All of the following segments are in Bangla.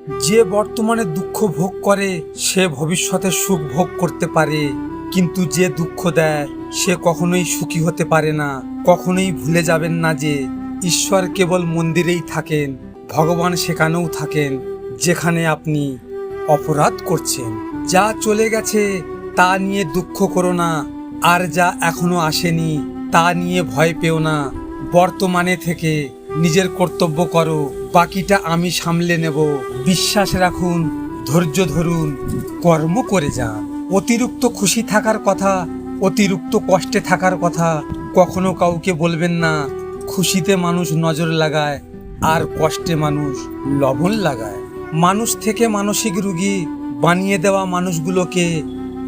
যে বর্তমানে দুঃখ ভোগ করে সে ভবিষ্যতে সুখ ভোগ করতে পারে, কিন্তু যে দুঃখ দেয় সে কখনোই সুখী হতে পারে না। কখনোই ভুলে যাবেন না যে ঈশ্বর কেবল মন্দিরেই থাকেন, ভগবান সেখানেও থাকেন যেখানে আপনি অপরাধ করছেন। যা চলে গেছে তা নিয়ে দুঃখ করো না, আর যা এখনো আসেনি তা নিয়ে ভয় পেও না। বর্তমানে থেকে নিজের কর্তব্য করো, বাকিটা আমি সামলে নেব। বিশ্বাস রাখুন, ধৈর্য ধরুন, কর্ম করে যান। অতিরিক্ত খুশি থাকার কথা, অতিরিক্ত কষ্টে থাকার কথা কখনো কাউকে বলবেন না। খুশিতে মানুষ নজর লাগায় আর কষ্টে মানুষ লবণ লাগায়। মানুষ থেকে মানসিক রোগী বানিয়ে দেওয়া মানুষগুলোকে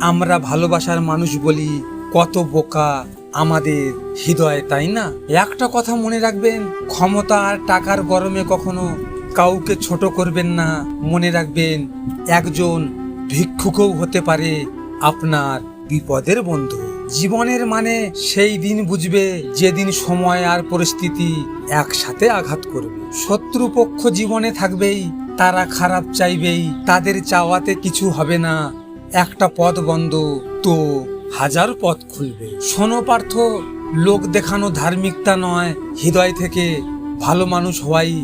আমরা ভালোবাসার মানুষ বলি। কত বোকা আমাদের হৃদয়, তাই না? একটা কথা মনে রাখবেন, ক্ষমতা আর টাকার গরমে কখনো কাউকে ছোট করবেন না। মনে রাখবেন, একজন ভিক্ষুকও হতে পারে আপনার বিপদের বন্ধু। জীবনের মানে সেই দিন বুঝবে যেদিন সময় আর পরিস্থিতি একসাথে আঘাত করবে। শত্রুপক্ষ জীবনে থাকবেই, তারা খারাপ চাইবেই, তাদের চাওয়াতে কিছু হবে না। একটা পথ বন্ধ তো হাজার পথ খুলবে। শোনো পার্থ, লোক দেখানো ধার্মিকতা নয়, হৃদয় থেকে ভালো মানুষ হওয়াই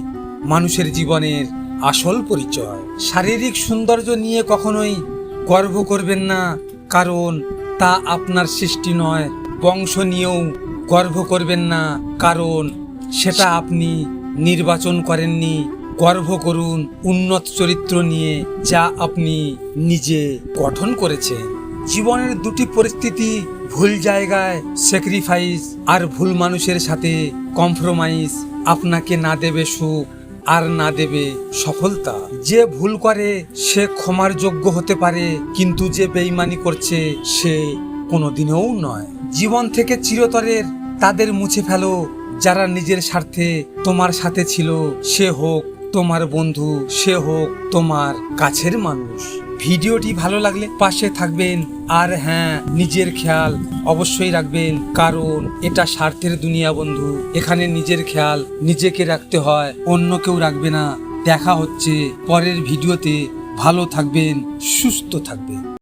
মানুষের জীবনের আসল পরিচয়। শারীরিক সৌন্দর্য নিয়ে কখনোই গর্ব করবেন না, কারণ তা আপনার সৃষ্টি নয়। বংশ নিয়েও গর্ব করবেন না, কারণ সেটা আপনি নির্বাচন করেননি। গর্ব করুন উন্নত চরিত্র নিয়ে, যা আপনি নিজে গঠন করেছেন। জীবনের দুটি পরিস্থিতি, ভুল জায়গায় স্যাক্রিফাইস আর ভুল মানুষের সাথে কম্প্রোমাইজ, আপনাকে না দেবে সুখ আর না দেবে সফলতা। যে ভুল করে সে ক্ষমার যোগ্য হতে পারে, কিন্তু যে বেইমানি করছে সে কোনোদিনও নয়। জীবন থেকে চিরতরের তাদের মুছে ফেলো যারা নিজের স্বার্থে তোমার সাথে ছিল। সে হোক তোমার বন্ধু, সে হোক তোমার কাছের মানুষ। ভিডিওটি ভালো লাগলে পাশে থাকবেন, আর হ্যাঁ, নিজের খেয়াল অবশ্যই রাখবেন, কারণ এটা স্বার্থের দুনিয়া বন্ধু। এখানে নিজের খেয়াল নিজেকে রাখতে হয়, অন্য কেউ রাখবে না। দেখা হচ্ছে পরের ভিডিওতে। ভালো থাকবেন, সুস্থ থাকবেন।